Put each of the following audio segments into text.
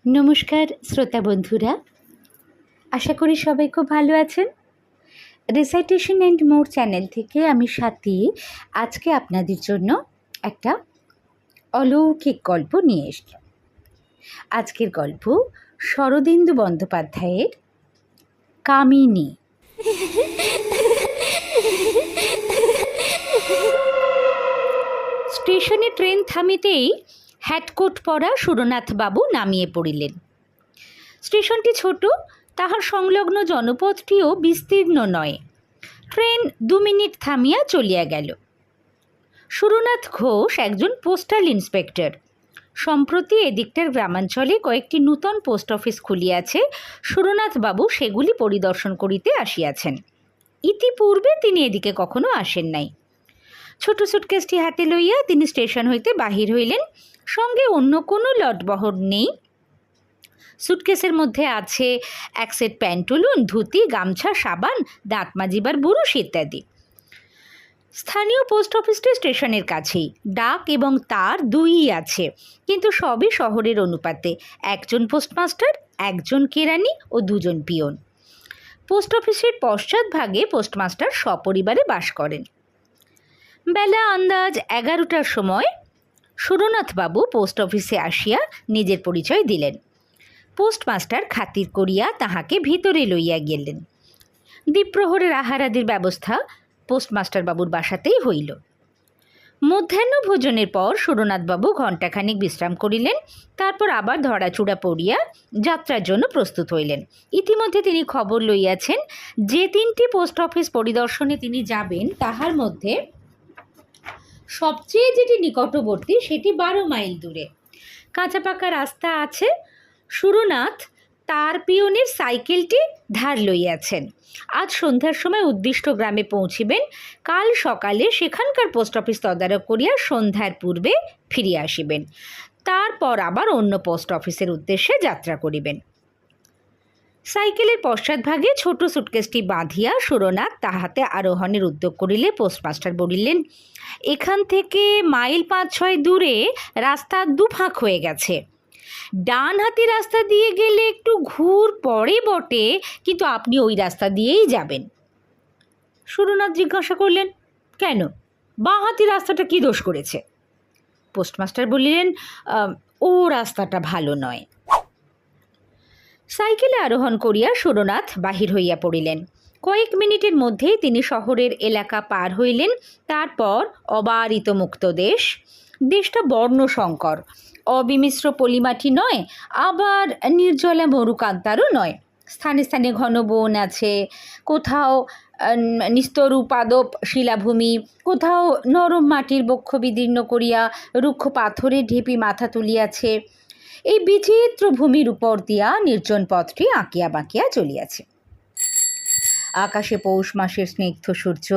নমস্কার শ্রোতা বন্ধুরা, আশা করি সবাই খুব ভালো আছেন। রিসাইটেশন অ্যান্ড মোর চ্যানেল থেকে আমি স্বাতী আজকে আপনাদের জন্য একটা অলৌকিক গল্প নিয়ে এসলাম। আজকের গল্প শরদিন্দু বন্দ্যোপাধ্যায়ের কামিনী। স্টেশনে ট্রেন থামিতেই হ্যাটকোট পরা সুরনাথবাবু নামিয়ে পড়িলেন। স্টেশনটি ছোট, তাহার সংলগ্ন জনপথটিও বিস্তীর্ণ নয়। ট্রেন 2 মিনিট থামিয়া চলিয়া গেল। সুরনাথ ঘোষ একজন পোস্টাল ইন্সপেক্টর। সম্প্রতি এদিকটার গ্রামাঞ্চলে কয়েকটি নূতন পোস্ট অফিস খুলিয়াছে। সুরনাথবাবু সেগুলি পরিদর্শন করিতে আসিয়াছেন। ইতিপূর্বে তিনি এদিকে কখনো আসেন নাই। ছোট সুটকেসটি হাতে লইয়া তিনি স্টেশন হইতে বাহির হইলেন। সঙ্গে অন্য কোনো লটবহর নেই। সুটকেসের মধ্যে আছে এক সেট প্যান্টুলুন, ধুতি, গামছা, সাবান, দাঁত মাজিবার বুরুশ ইত্যাদি। স্থানীয় পোস্ট অফিসটি স্টেশনের কাছেই। ডাক এবং তার দুইই আছে, কিন্তু সবই শহরের অনুপাতে। একজন পোস্টমাস্টার, একজন কেরানি ও 2 জন পিয়ন। পোস্ট অফিসের পশ্চাৎভাগে পোস্টমাস্টার সপরিবারে বাস করেন। বেলা আন্দাজ 11টার সময় সুরনাথবাবু পোস্ট অফিসে আসিয়া নিজের পরিচয় দিলেন। পোস্টমাস্টার খাতির করিয়া তাহাকে ভিতরে লইয়া গেলেন। দ্বিপ্রহরের আহারাদির ব্যবস্থা পোস্টমাস্টারবাবুর বাসাতেই হইল। মধ্যাহ্ন ভোজনের পর সুরনাথবাবু ঘণ্টাখানিক বিশ্রাম করিলেন। তারপর আবার ধরাচূড়া পড়িয়া যাত্রার জন্য প্রস্তুত হইলেন। ইতিমধ্যে তিনি খবর লইয়াছেন যে 3টি পোস্ট অফিস পরিদর্শনে তিনি যাবেন, তাহার মধ্যে সবচেয়ে যেটি নিকটবর্তী সেটি 12 মাইল দূরে। কাঁচা পাকা রাস্তা আছে। সুরনাথ তার পিয়নের সাইকেলটি ধার লইয়াছেন। আজ সন্ধ্যার সময় উদ্দিষ্ট গ্রামে পৌঁছিবেন। কাল সকালে সেখানকার পোস্ট অফিস তদারক করিয়া সন্ধ্যার পূর্বে ফিরিয়া আসিবেন। তারপর আবার অন্য পোস্ট অফিসের উদ্দেশ্যে যাত্রা করিবেন। সাইকেলের পশ্চাৎভাগে ছোট সুটকেসটি বাঁধিয়া সুরনাথ তাহাতে আরোহণের উদ্যোগ করিলে পোস্টমাস্টার বলিলেন, এখান থেকে মাইল 5-6 দূরে রাস্তা দুফাঁক হয়ে গেছে। ডান হাতি রাস্তা দিয়ে গেলে একটু ঘুর পড়ে বটে, কিন্তু আপনি ওই রাস্তা দিয়েই যাবেন। সুরনাথ জিজ্ঞাসা করলেন, কেন, বাঁ হাতি রাস্তাটা কি দোষ করেছে? পোস্টমাস্টার বলিলেন, ও রাস্তাটা ভালো নয়। সাইকেলে আরোহণ করিয়া সুরনাথ বাহির হইয়া পড়িলেন। কয়েক মিনিটের মধ্যেই তিনি শহরের এলাকা পার হইলেন। তারপর অবারিত মুক্ত দেশ। দেশটা বর্ণসংকর, অবিমিশ্র পলিমাটি নয়, আবার নির্জলা মরুকান্তারও নয়। স্থানে স্থানে ঘন বন আছে, কোথাও নিস্তর উপাদপ শিলাভূমি, কোথাও নরম মাটির বক্ষ বিদীর্ণ করিয়া রুক্ষ পাথরের ঢিপি মাথা তুলিয়াছে। এই বিচিত্র ভূমির উপর দিয়া নির্জন পথটি আঁকিয়া বাঁকিয়া চলিয়াছে। আকাশে পৌষ মাসের স্নিগ্ধ সূর্য,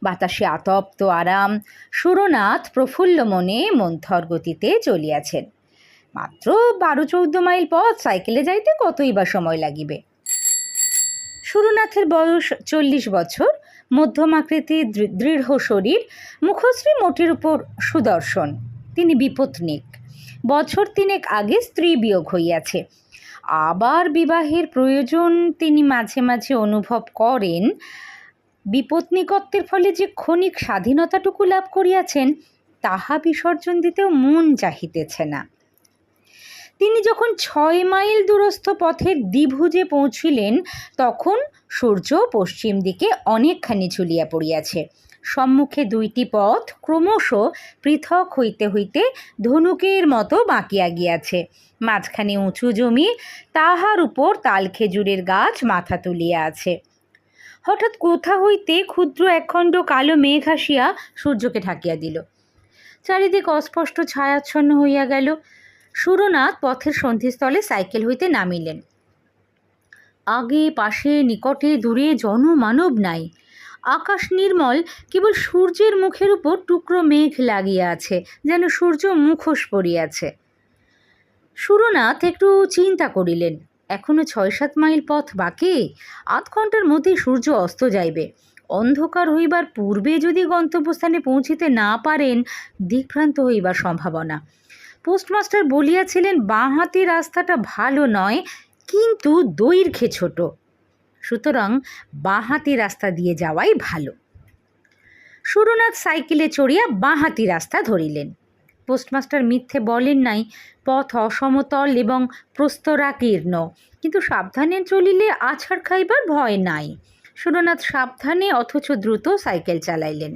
বাতাসে আতপ্ত আরাম। সুরনাথ প্রফুল্ল মনে মন্থর গতিতে চলিয়াছেন। মাত্র 12-14 মাইল পথ, সাইকেলে যাইতে কতই বা সময় লাগিবে। সুরনাথের বয়স 40 বছর, মধ্যমাকৃতি, দৃঢ় শরীর, মুখশ্রী মোটের উপর সুদর্শন। তিনি বিপত্নিক। বছর 3 আগে স্ত্রী বিয়োগ হইয়াছে। আবার বিবাহের প্রয়োজন তিনি মাঝে মাঝে অনুভব করেন। বিপত্নিকত্বের ফলে যে ক্ষণিক স্বাধীনতাটুকু লাভ করিয়াছেন, তাহা বিসর্জন দিতেও মন চাহিতেছে না। তিনি যখন 6 মাইল দূরস্থ পথের দ্বিভুজে পৌঁছিলেন, তখন সূর্য পশ্চিম দিকে অনেকখানি ঝুলিয়া পড়িয়াছে। সম্মুখে 2টি পথ ক্রমশ পৃথক হইতে হইতে ধনুকের মতো বাঁকিয়া গিয়াছে। মাঝখানে উঁচু জমি, তাহার উপর তাল খেজুরের গাছ মাথা তুলিয়া আছে। হঠাৎ কোথা হইতে ক্ষুদ্র একখণ্ড কালো মেঘ আসিয়া সূর্যকে ঢাকিয়া দিল। চারিদিক অস্পষ্ট ছায়াচ্ছন্ন হইয়া গেল। সুরনাথ পথের সন্ধিস্থলে সাইকেল হইতে নামিলেন। আগে পাশে নিকটে দূরে জনমানব নাই। আকাশ নির্মল, কেবল সূর্যের মুখের উপর টুকরো মেঘ লাগিয়া আছে, যেন সূর্য মুখোশ পরিয়াছে। সুরনাথ একটু চিন্তা করিলেন, এখনো 6-7 মাইল পথ বাকি। 8 ঘণ্টার মধ্যেই সূর্য অস্ত যাইবে। অন্ধকার হইবার পূর্বে যদি গন্তব্যস্থানে পৌঁছিতে না পারেন, দিকভ্রান্ত হইবার সম্ভাবনা। পোস্টমাস্টার বলিয়াছিলেন বাঁ হাতি রাস্তাটা ভালো নয়, কিন্তু দৈর্ঘ্যে ছোট, সুতরাং বাঁ হাতি রাস্তা দিয়ে যাওয়াই ভালো। সুরনাথ সাইকেলে চড়িয়া বাঁ হাতি রাস্তা ধরিলেন। পোস্টমাস্টার মিথ্যে বলেন নাই, পথ অসমতল এবং প্রস্তরাকীর্ণ, কিন্তু সাবধানে চলিলে আছাড় খাইবার ভয় নাই। সুরনাথ সাবধানে অথচ দ্রুত সাইকেল চালাইলেন।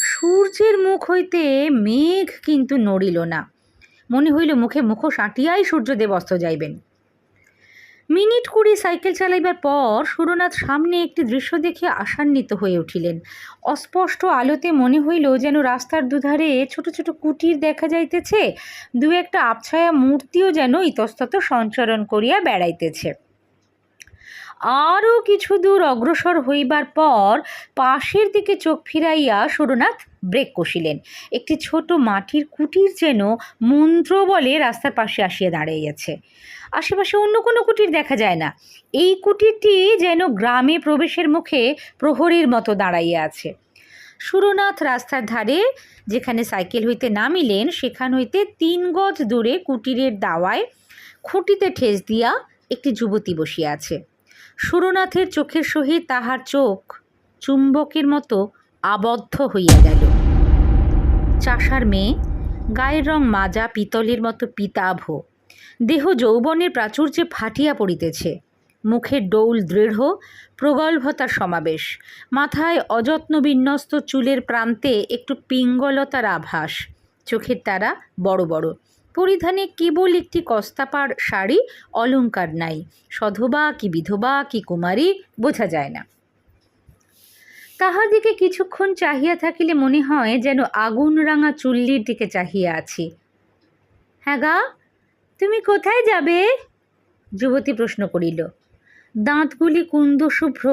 সূর্যের মুখ হইতে মেঘ কিন্তু নড়িল না। মনে হইল মুখে মুখোশ আঁটিয়াই সূর্যদেব অস্ত যাইবেন। মিনিট 20 সাইকেল চালাইবার পর সুরনাথ সামনে একটি দৃশ্য দেখিয়া আশান্বিত হয়ে উঠিলেন। অস্পষ্ট আলোতে মনে হইল যেন রাস্তার দুধারে ছোট ছোট কুটির দেখা যাইতেছে, দু একটা আবছায়া মূর্তিও যেন ইতস্তত সঞ্চরণ করিয়া বেড়াইতেছে। আরও কিছু দূর অগ্রসর হইবার পর পাশের দিকে চোখ ফিরাইয়া সুরনাথ ব্রেক কষিলেন। একটি ছোট মাটির কুটির যেন মন্ত্র বলে রাস্তার পাশে আসিয়া দাঁড়াইয়াছে। আশেপাশে অন্য কোনো কুটির দেখা যায় না। এই কুটিরটি যেন গ্রামে প্রবেশের মুখে প্রহরীর মতো দাঁড়াইয়া আছে। সুরনাথ রাস্তার ধারে যেখানে সাইকেল হইতে নামিলেন সেখান হইতে 3 গজ দূরে কুটিরের দাওয়ায় খুঁটিতে ঠেস দিয়া একটি যুবতী বসিয়া আছে। সুরনাথের চোখের সহিত তাহার চোখ চুম্বকের মতো আবদ্ধ হইয়া গেল। চাষার মেয়ে, গায়ের রং মাজা পিতলের মতো পিতাভ, দেহ যৌবনের প্রাচুর্যে ফাটিয়া পড়িতেছে, মুখের ডৌল দৃঢ়, প্রগল্ভতার সমাবেশ, মাথায় অযত্ন বিন্যস্ত চুলের প্রান্তে একটু পিঙ্গলতার আভাস, চোখের তারা বড় বড়, পরিধানে কেবল একটি কস্তাপার শাড়ি, অলঙ্কার নাই, সধবা কি বিধবা কি কুমারী বোঝা যায় না। তাহার দিকে কিছুক্ষণ চাহিয়া থাকিলে মনে হয় যেন আগুন রাঙা চুল্লির দিকে চাহিয়া আছি। হ্যাঁ গা, তুমি কোথায় যাবে? যুবতী প্রশ্ন করিল। দাঁতগুলি কুন্দশুভ্র,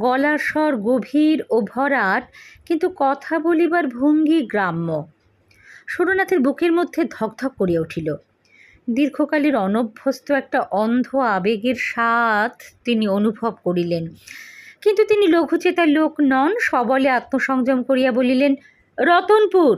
গলার স্বর গভীর ও ভরাট, কিন্তু কথা বলিবার ভঙ্গি গ্রাম্য। সুরনাথের বুকের মধ্যে ধকধক করিয়া উঠিল। দীর্ঘকালের অনভ্যস্ত একটা অন্ধ আবেগের স্বাদ তিনি অনুভব করিলেন, কিন্তু তিনি লঘুচেতার লোক নন। সবলে আত্মসংযম করিয়া বলিলেন, রতনপুর।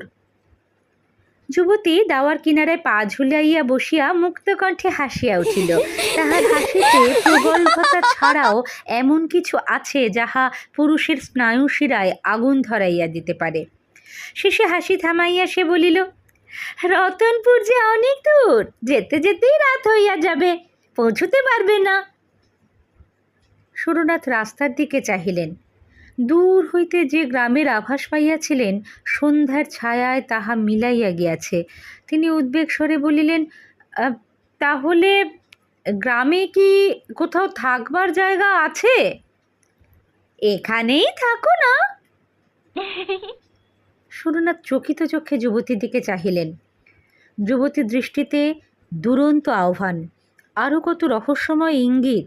যুবতী দাওয়ার কিনারায় পা ঝুলাইয়া বসিয়া মুক্তকণ্ঠে হাসিয়া উঠিল। তাহার হাসিতে প্রগল্ভতা ছাড়াও এমন কিছু আছে যাহা পুরুষের স্নায়ুশিরায় আগুন ধরাইয়া দিতে পারে। শেষে হাসি থামাইয়া সে বলিল, রতনপুর যে অনেক দূর, যেতে যেতেই রাত হইয়া যাবে, পৌঁছতে পারবে না। সুরনাথ রাস্তার দিকে চাহিলেন। দূর হইতে যে গ্রামের আভাস পাইয়াছিলেন সন্ধ্যার ছায়ায় তাহা মিলাইয়া গিয়াছে। তিনি উদ্বেগ স্বরে বলিলেন, তাহলে গ্রামে কি কোথাও থাকবার জায়গা আছে? এখানেই থাকো না। সুরনাথ চকিত চোখে যুবতীর দিকে চাহিলেন। যুবতীর দৃষ্টিতে দুরন্ত আহ্বান, আরও কত রহস্যময় ইঙ্গিত।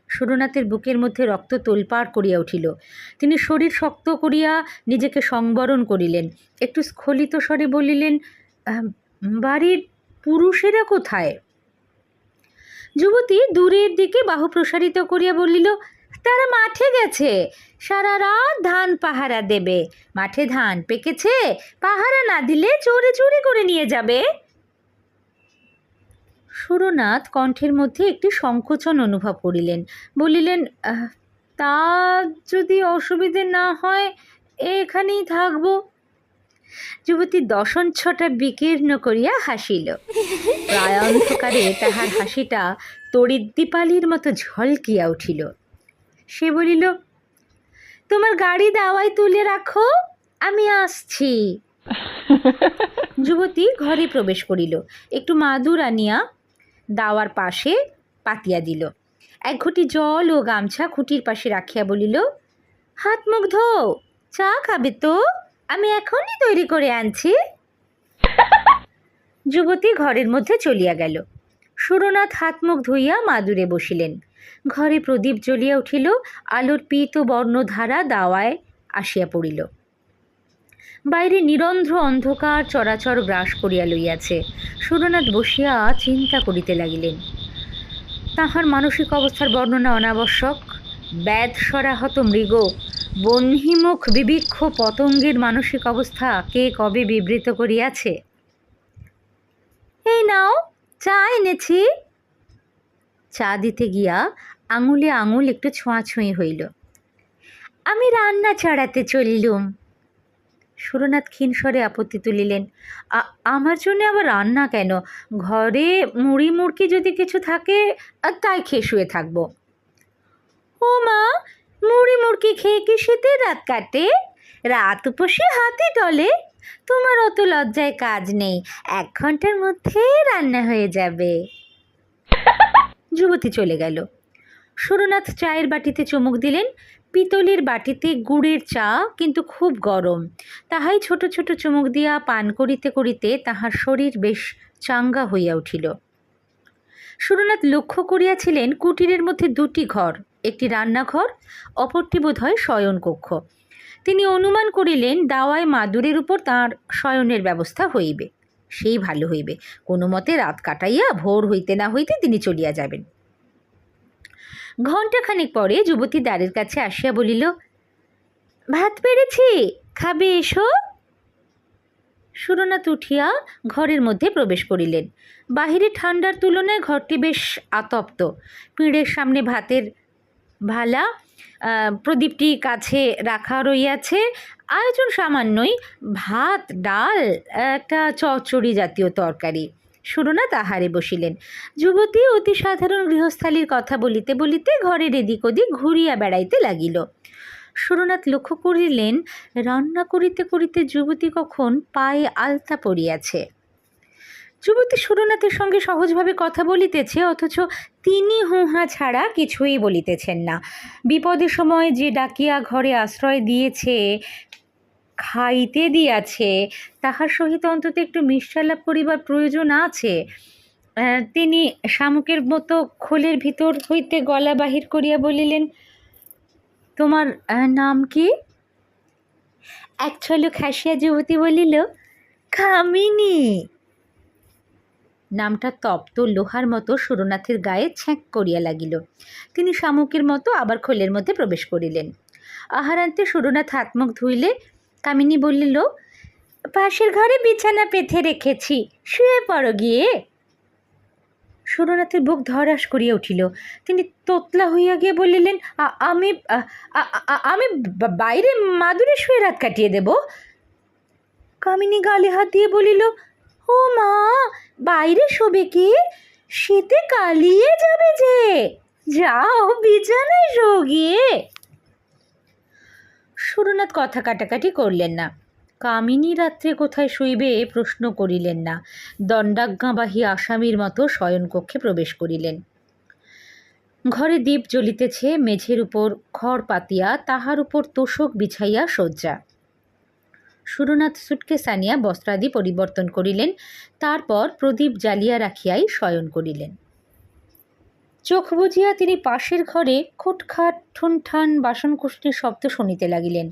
সুরনাথের বুকের মধ্যে রক্ত তোলপাড় করিয়া উঠিল। তিনি শরীর শক্ত করিয়া নিজেকে সংবরণ করিলেন। একটু স্খলিত স্বরে বলিলেন, বাড়ির পুরুষেরা কোথায়? যুবতী দূরের দিকে বাহু প্রসারিত করিয়া বলিল, তারা মাঠে গেছে, সারা রাত ধান পাহারা দেবে। মাঠে ধান পেকেছে, পাহারা না দিলে চোরে চুরি করে নিয়ে যাবে। সুরনাথ কণ্ঠের মধ্যে একটি সংকোচন অনুভব করিলেন। বলিলেন, তা যদি অসুবিধে না হয় এখানেই থাকব। যুবতী দশন ছটা বিকীর্ণ করিয়া হাসিল। প্রায় অন্ধকারে তাহার হাসিটা তড়িৎদীপালির মতো ঝলকিয়া উঠিল। সে বলিল, তোমার গাড়ি দাওয়ায় তুলে রাখো, আমি আসছি। যুবতী ঘরে প্রবেশ করিল। একটু মাদুর আনিয়া দাওয়ার পাশে পাতিয়া দিল। 1 ঘটি জল ও গামছা খুঁটির পাশে রাখিয়া বলিল, হাত মুখ ধো, চা খাবে তো? আমি এখনই তৈরি করে আনছি। যুবতী ঘরের মধ্যে চলিয়া গেল। সুরনাথ হাত মুখ ধুইয়া মাদুরে বসিলেন। ঘরে প্রদীপ জ্বলিয়া উঠিল। আলোর পীত বর্ণধারা দাওয়ায় আসিয়া পড়িল। বাইরে নিরন্ধ্র অন্ধকার চরাচর গ্রাস করিয়া লইয়াছে। সুরনাথ বসিয়া চিন্তা করিতে লাগিলেন। তাহার মানসিক অবস্থার বর্ণনা অনাবশ্যক। ব্যাধ সরাহত মৃগ, বহ্নিমুখ বিবিক্ষ পতঙ্গের মানসিক অবস্থা কে কবে বিবৃত করিয়াছে? এই নাও, চা এনেছি। চা দিতে গিয়া আঙুলে আঙুল একটু ছোঁয়াছুঁয়ি হইল। আমি রান্না চড়াতে চললুম। সুরনাথ ক্ষীণ স্বরে আপত্তি তুলিলেন। আমার জন্য আবার রান্না কেন? ঘরে মুড়ি মুড়কি যদি কিছু থাকে তাই খেয়ে শুয়ে থাকবো। ও মা, মুড়ি মুড়কি খেয়ে কি শীতের রাত কাটে? রাত উপসে হাতে টলে। তোমার অত লজ্জায় কাজ নেই, 1 ঘন্টার মধ্যে রান্না হয়ে যাবে। যুবতী চলে গেল। সুরনাথ চায়ের বাটিতে চুমুক দিলেন। পিতলের বাটিতে গুড়ের চা, কিন্তু খুব গরম। তাহাই ছোট ছোট চুমুক দিয়া পান করিতে করিতে তাহার শরীর বেশ চাঙ্গা হইয়া উঠিল। সুরনাথ লক্ষ্য করিয়াছিলেন কুটিরের মধ্যে 2টি ঘর, একটি রান্নাঘর, অপরটি বোধহয় শয়নকক্ষ। তিনি অনুমান করিলেন দাওয়ায় মাদুরের উপর তাঁর শয়নের ব্যবস্থা হইবে। সেই ভালো হইবে। কোনো মতে রাত কাটাইয়া ভোর হইতে না হইতে তিনি চলিয়া যাবেন। ঘণ্টাখানেক পরে যুবতী দ্বারের কাছে আসিয়া বলিল, ভাত পেড়েছি, খাবে এসো। সুরনাথ উঠিয়া ঘরের মধ্যে প্রবেশ করিলেন। বাহিরে ঠান্ডার তুলনায় ঘরটি বেশ আতপ্ত। পিঁড়ের সামনে ভাতের ভালা, প্রদীপটি কাছে রাখা রইয়াছে। আয়োজন সামান্যই, ভাত, ডাল, একটা চচ্চড়ি জাতীয় তরকারি। সুরনাথ আহারে বসিলেন। যুবতী অতি সাধারণ গৃহস্থালির কথা বলিতে বলিতে ঘরের এদিক ওদিক ঘুরিয়া বেড়াইতে লাগিল। সুরনাথ লক্ষ্য করিলেন রান্না করিতে করিতে যুবতী কখন পায়ে আলতা পড়িয়াছে। যুবতী সুরনাথের সঙ্গে সহজভাবে কথা বলিতেছে, অথচ তিনি হুহা ছাড়া কিছুই বলিতেছেন না। বিপদের সময় যে ডাকিয়া ঘরে আশ্রয় দিয়েছে, খাইতে দিয়াছে, তাহার সহিত অন্তত একটু মিষ্টালাপ করিবার প্রয়োজন আছে। তিনি শামুকের মতো খোলের ভিতর হইতে গলা বাহির করিয়া বলিলেন, তোমার নাম কি? এক ছলক হাসিয়া যুবতী বলিল, কামিনী। নামটা তপ্ত লোহার মতো সুরনাথের গায়ে ছ্যাঁক করিয়া লাগিল। তিনি শামুকের মতো আবার খোলের মধ্যে প্রবেশ করিলেন। আহারান্তে সুরনাথ হাত মুখ ধুইলে কামিনী বলিল, পাশের ঘরে বিছানা পেতে রেখেছি, শুয়ে পড়ো গিয়ে। সুরনাথের বুক ধড়াস করিয়া উঠিল। তিনি তোতলা হইয়া গিয়ে বলিলেন, আমি আমি বাইরে মাদুরে শুয়ে রাত কাটিয়ে দেব। কামিনী গালে হাত দিয়ে বলিল, ও মা, বাইরে শোবে কি? শীতে কালিয়ে যাবে যে, যাও বিছানায় শো গিয়ে। সুরনাথ কথা কাটাকাটি করলেন না। কামিনী রাত্রে কোথায় শুইবে প্রশ্ন করিলেন না। দণ্ডাজ্ঞাবাহী আসামির মতো শয়নকক্ষে প্রবেশ করিলেন। ঘরে দীপ জ্বলিতেছে, মেঝের উপর খড় পাতিয়া, তাহার উপর তোষক বিছাইয়া শয্যা। সুরনাথ সুটকেস আনিয়া বস্ত্রাদি পরিবর্তন করিলেন। তারপর প্রদীপ জ্বালিয়া রাখিয়াই শয়ন করিলেন। চোখ বুজিয়া তিনি পাশের ঘরে খুটখাট ঠুনঠান বাসনকুষ্টির শব্দ শুনিতে লাগিলেন।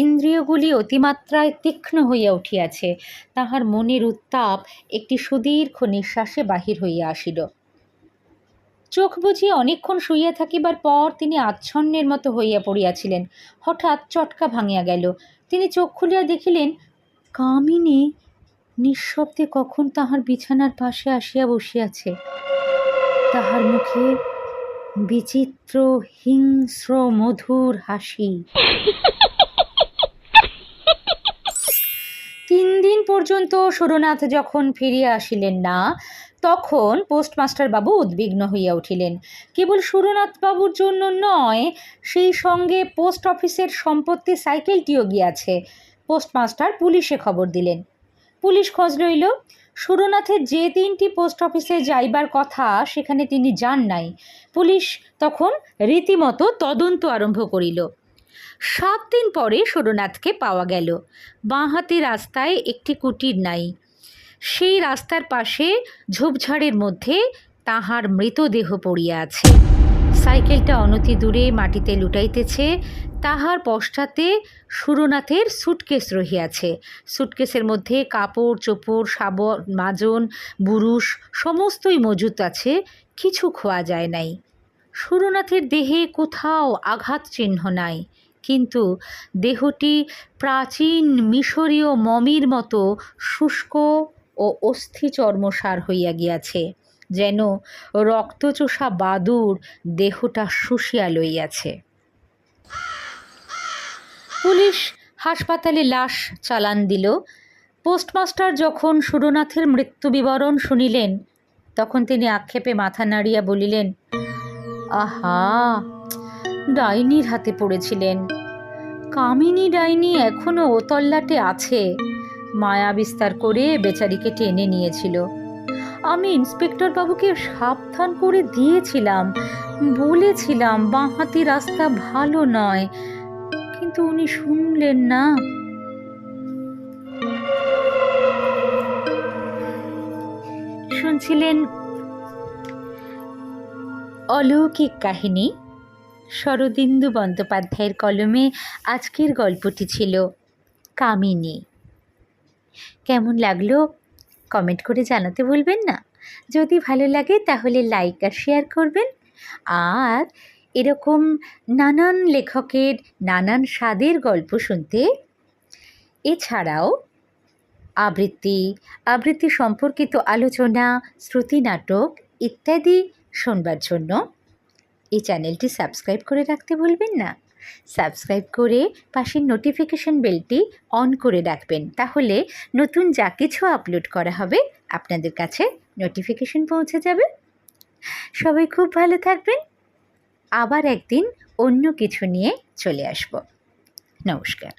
ইন্দ্রিয়গুলি অতিমাত্রায় তীক্ষ্ণ হইয়া উঠিয়াছে। তাহার মনের উত্তাপ একটি সুদীর্ঘ নিঃশ্বাসে বাহির হইয়া আসিল। চোখ বুজিয়া অনেকক্ষণ শুইয়া থাকিবার পর তিনি আচ্ছন্নের মতো হইয়া পড়িয়াছিলেন। হঠাৎ চটকা ভাঙিয়া গেল। তিনি চোখ খুলিয়া দেখিলেন কামিনী নিঃশব্দে কখন তাহার বিছানার পাশে আসিয়া বসিয়াছে। তাহার মুখে বিচিত্র হিংস্র মধুর হাসি। 3 দিন পর্যন্ত সুরনাথ যখন ফিরিয়া আসিলেন না, তখন পোস্টমাস্টার বাবু উদ্বিগ্ন হইয়া উঠিলেন। কেবল সুরনাথ বাবুর জন্য নয়, সেই সঙ্গে পোস্ট অফিসের সম্পত্তি সাইকেলটিও গিয়াছে। পোস্টমাস্টার পুলিশে খবর দিলেন। পুলিশ খোঁজ লইল। সুরনাথের যে 3টি পোস্ট অফিসে যাইবার কথা সেখানে তিনি যান নাই। পুলিশ তখন রীতিমতো তদন্ত আরম্ভ করিল। 7 দিন পরে সুরনাথকে পাওয়া গেল। বাঁ হাতে রাস্তায় একটি কুটির নাই। সেই রাস্তার পাশে ঝোপঝাড়ের মধ্যে তাহার মৃতদেহ পড়িয়া আছে। সাইকেলটা অনতি দূরে মাটিতে লুটাইতেছে। তাহার পশ্চাতে সুরনাথের সুটকেস রহিয়াছে। সুটকেসের মধ্যে কাপড় চোপড়, সাবন মাজন, বুরুশ সমস্তই মজুত আছে। কিছু খোয়া যায় নাই। সুরনাথের দেহে কোথাও আঘাত চিহ্ন নাই, কিন্তু দেহটি প্রাচীন মিশরীয় মমির মতো শুষ্ক ও অস্থি চর্মসার হইয়া গিয়াছে, যেন রক্তচোষা বাদুর দেহটা শুষিয়া লইয়াছে। পুলিশ হাসপাতালে লাশ চালান দিল। পোস্টমাস্টার যখন সুরনাথের মৃত্যু বিবরণ শুনিলেন, তখন তিনি আক্ষেপে মাথা নাড়িয়া বলিলেন, আহা, ডাইনির হাতে পড়েছিলেন। কামিনী ডাইনি এখনো ও তল্লাটে আছে, মায়া বিস্তার করে বেচারিকে টেনে নিয়েছিল। আমি ইন্সপেক্টর বাবুকে সাবধান করে দিয়েছিলাম, বলেছিলাম বাঁহাতি রাস্তা ভালো নয়, কিন্তু উনি শুনলেন না। শুনছিলেন অলৌকিক কাহিনী। শরদিন্দু বন্দ্যোপাধ্যায়ের কলমে আজকের গল্পটি ছিল কামিনী। কেমন লাগলো কমেন্ট করে জানাতে ভুলবেন না। যদি ভালো লাগে তাহলে লাইক আর শেয়ার করবেন। আর এরকম নানান লেখকের নানান স্বাদের গল্প শুনতে, এছাড়াও আবৃত্তি সম্পর্কিত আলোচনা, শ্রুতি নাটক ইত্যাদি শোনবার জন্য এই চ্যানেলটি সাবস্ক্রাইব করে রাখতে ভুলবেন না। সাবস্ক্রাইব করে পাশের নোটিফিকেশন বেলটি অন করে রাখবেন, তাহলে নতুন যা কিছু আপলোড করা হবে আপনাদের কাছে নোটিফিকেশন পৌঁছে যাবে। সবাই খুব ভালো থাকবেন। আবার একদিন অন্য কিছু নিয়ে চলে আসব। নমস্কার।